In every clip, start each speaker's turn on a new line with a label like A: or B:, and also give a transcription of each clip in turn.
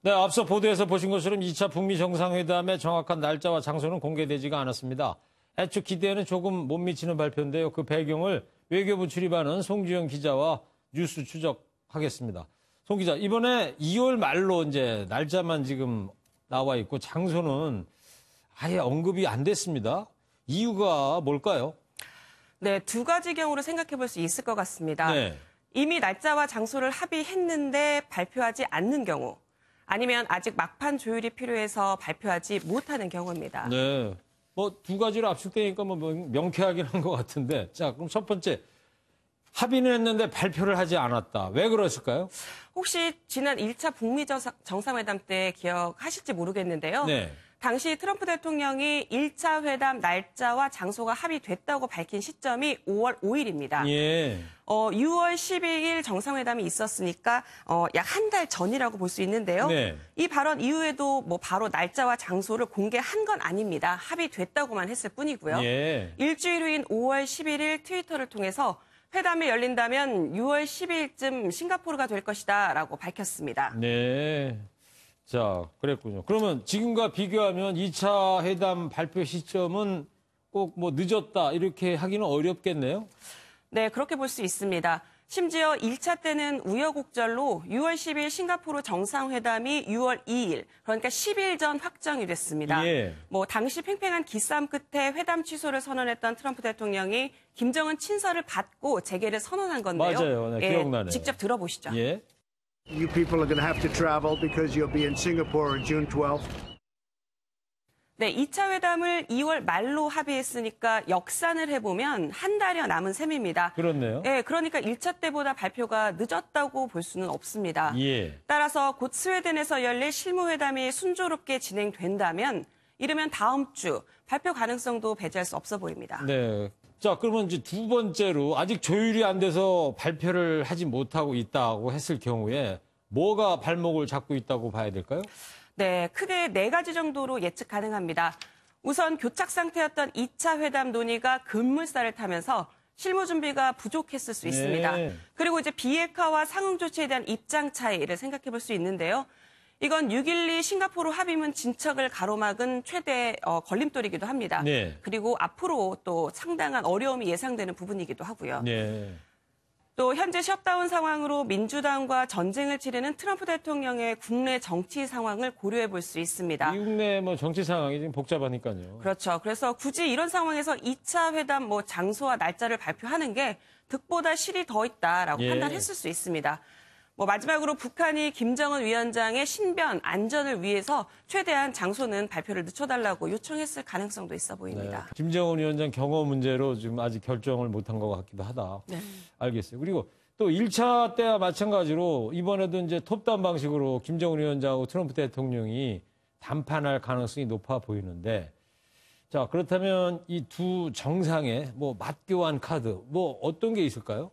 A: 네, 앞서 보도에서 보신 것처럼 2차 북미 정상회담의 정확한 날짜와 장소는 공개되지가 않았습니다. 애초 기대에는 조금 못 미치는 발표인데요. 그 배경을 외교부 출입하는 송주영 기자와 뉴스 추적하겠습니다. 송 기자, 이번에 2월 말로 이제 날짜만 지금 나와 있고 장소는 아예 언급이 안 됐습니다. 이유가 뭘까요?
B: 네, 두 가지 경우로 생각해 볼 수 있을 것 같습니다.
A: 네.
B: 이미 날짜와 장소를 합의했는데 발표하지 않는 경우, 아니면 아직 막판 조율이 필요해서 발표하지 못하는 경우입니다.
A: 네. 뭐 두 가지로 압축되니까 뭐 명쾌하긴 한 것 같은데. 자, 그럼 첫 번째. 합의는 했는데 발표를 하지 않았다. 왜 그랬을까요?
B: 혹시 지난 1차 북미 정상회담 때 기억하실지 모르겠는데요.
A: 네.
B: 당시 트럼프 대통령이 1차 회담 날짜와 장소가 합의됐다고 밝힌 시점이 5월 5일입니다.
A: 예.
B: 6월 12일 정상회담이 있었으니까 약 한 달 전이라고 볼 수 있는데요.
A: 네.
B: 이 발언 이후에도 뭐 바로 날짜와 장소를 공개한 건 아닙니다. 합의됐다고만 했을 뿐이고요.
A: 예.
B: 일주일 후인 5월 11일 트위터를 통해서 회담이 열린다면 6월 12일쯤 싱가포르가 될 것이다라고 밝혔습니다.
A: 네. 자, 그랬군요. 그러면 지금과 비교하면 2차 회담 발표 시점은 꼭 뭐 늦었다 이렇게 하기는 어렵겠네요?
B: 네, 그렇게 볼 수 있습니다. 심지어 1차 때는 우여곡절로 6월 10일 싱가포르 정상회담이 6월 2일, 그러니까 10일 전 확정이 됐습니다.
A: 예.
B: 뭐 당시 팽팽한 기싸움 끝에 회담 취소를 선언했던 트럼프 대통령이 김정은 친서를 받고 재개를 선언한 건데요.
A: 맞아요. 네, 기억나네요.
B: 직접 들어보시죠.
A: 예.
C: You people are going to have to travel because you'll be in Singapore on June 12th.
B: 네, 2차 회담을 2월 말로 합의했으니까 역산을 해보면 한 달여 남은 셈입니다.
A: 그렇네요.
B: 네, 그러니까 1차 때보다 발표가 늦었다고 볼 수는 없습니다.
A: 예.
B: 따라서 곧 스웨덴에서 열릴 실무회담이 순조롭게 진행된다면 이르면 다음 주 발표 가능성도 배제할 수 없어 보입니다.
A: 네. 자, 그러면 이제 두 번째로 아직 조율이 안 돼서 발표를 하지 못하고 있다고 했을 경우에 뭐가 발목을 잡고 있다고 봐야 될까요?
B: 네, 크게 네 가지 정도로 예측 가능합니다. 우선 교착 상태였던 2차 회담 논의가 급물살을 타면서 실무 준비가 부족했을 수 있습니다.
A: 네.
B: 그리고 이제 비핵화와 상응 조치에 대한 입장 차이를 생각해 볼 수 있는데요. 이건 6.12 싱가포르 합의문 진척을 가로막은 최대 걸림돌이기도 합니다.
A: 네.
B: 그리고 앞으로 또 상당한 어려움이 예상되는 부분이기도 하고요.
A: 네.
B: 또 현재 셧다운 상황으로 민주당과 전쟁을 치르는 트럼프 대통령의 국내 정치 상황을 고려해 볼 수 있습니다.
A: 미국 내 뭐 정치 상황이 지금 복잡하니까요.
B: 그렇죠. 그래서 굳이 이런 상황에서 2차 회담 뭐 장소와 날짜를 발표하는 게 득보다 실이 더 있다라고
A: 예.
B: 판단했을 수 있습니다. 뭐 마지막으로 북한이 김정은 위원장의 신변, 안전을 위해서 최대한 장소는 발표를 늦춰달라고 요청했을 가능성도 있어 보입니다.
A: 네. 김정은 위원장 경호 문제로 지금 아직 결정을 못한 것 같기도 하다.
B: 네.
A: 알겠어요. 그리고 또 1차 때와 마찬가지로 이번에도 이제 톱다운 방식으로 김정은 위원장하고 트럼프 대통령이 담판할 가능성이 높아 보이는데, 자, 그렇다면 이 두 정상의 뭐 맞교환 카드, 뭐 어떤 게 있을까요?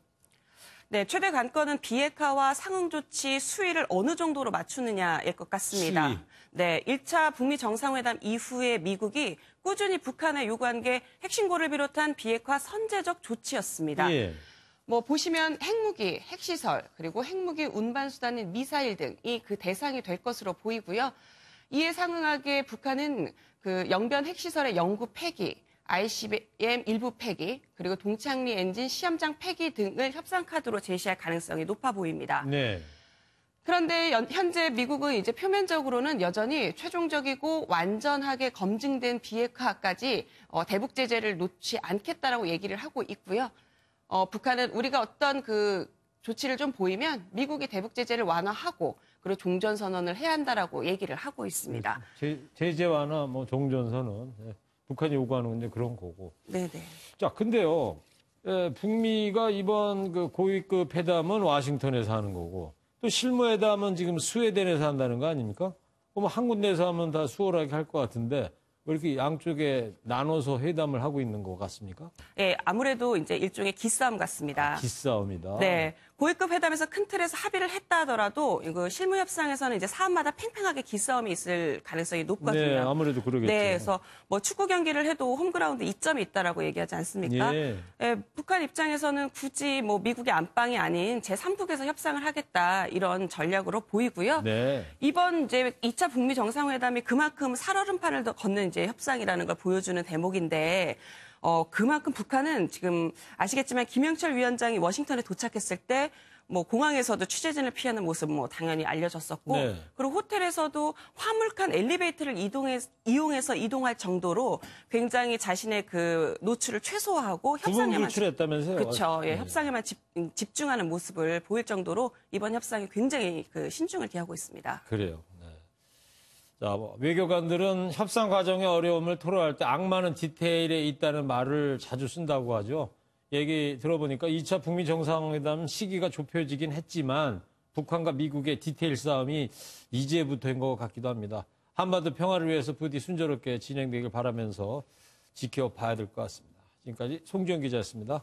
B: 네, 최대 관건은 비핵화와 상응 조치 수위를 어느 정도로 맞추느냐일 것 같습니다.
A: 수위.
B: 네, 1차 북미 정상회담 이후에 미국이 꾸준히 북한에 요구한 게 핵신고를 비롯한 비핵화 선제적 조치였습니다.
A: 예.
B: 뭐 보시면 핵무기, 핵시설, 그리고 핵무기 운반 수단인 미사일 등이 그 대상이 될 것으로 보이고요. 이에 상응하게 북한은 그 영변 핵시설의 영구 폐기, ICBM 일부 폐기, 그리고 동창리 엔진 시험장 폐기 등을 협상 카드로 제시할 가능성이 높아 보입니다.
A: 네.
B: 그런데 현재 미국은 이제 표면적으로는 여전히 최종적이고 완전하게 검증된 비핵화까지 대북 제재를 놓지 않겠다라고 얘기를 하고 있고요. 북한은 우리가 어떤 그 조치를 좀 보이면 미국이 대북 제재를 완화하고 그리고 종전 선언을 해야 한다라고 얘기를 하고 있습니다.
A: 제재 완화, 뭐 종전 선언. 네. 북한이 요구하는 건데 그런 거고.
B: 네네.
A: 자, 근데요, 북미가 이번 그 고위급 회담은 워싱턴에서 하는 거고, 또 실무회담은 지금 스웨덴에서 한다는 거 아닙니까? 그럼 한 군데에서 하면 다 수월하게 할 것 같은데, 왜 이렇게 양쪽에 나눠서 회담을 하고 있는 것 같습니까?
B: 네, 아무래도 이제 일종의 기싸움 같습니다.
A: 기싸움이다.
B: 네. 고위급 회담에서 큰 틀에서 합의를 했다 하더라도 이거 실무 협상에서는 이제 사안마다 팽팽하게 기싸움이 있을 가능성이 높거든요.
A: 네, 아무래도 그러겠죠.
B: 네, 그래서 뭐 축구 경기를 해도 홈그라운드 이점이 있다라고 얘기하지 않습니까?
A: 예.
B: 예, 북한 입장에서는 굳이 뭐 미국의 안방이 아닌 제3국에서 협상을 하겠다 이런 전략으로 보이고요.
A: 네.
B: 이번 이제 2차 북미 정상회담이 그만큼 살얼음판을 더 걷는 이제 협상이라는 걸 보여주는 대목인데 그만큼 북한은 지금 아시겠지만 김영철 위원장이 워싱턴에 도착했을 때 뭐 공항에서도 취재진을 피하는 모습 뭐 당연히 알려졌었고
A: 네.
B: 그리고 호텔에서도 화물칸 엘리베이터를 이용해서 이동할 정도로 굉장히 자신의 그 노출을 최소화하고
A: 두분
B: 협상에만
A: 불출했다면서요?
B: 그렇죠. 예,
A: 네.
B: 협상에만 집중하는 모습을 보일 정도로 이번 협상이 굉장히 그 신중을 기하고 있습니다.
A: 그래요. 네. 자, 뭐 외교관들은 협상 과정의 어려움을 토로할 때 악마는 디테일에 있다는 말을 자주 쓴다고 하죠. 얘기 들어보니까 2차 북미 정상회담 시기가 좁혀지긴 했지만 북한과 미국의 디테일 싸움이 이제부터인 것 같기도 합니다. 한반도 평화를 위해서 부디 순조롭게 진행되길 바라면서 지켜봐야 될 것 같습니다. 지금까지 송지영 기자였습니다.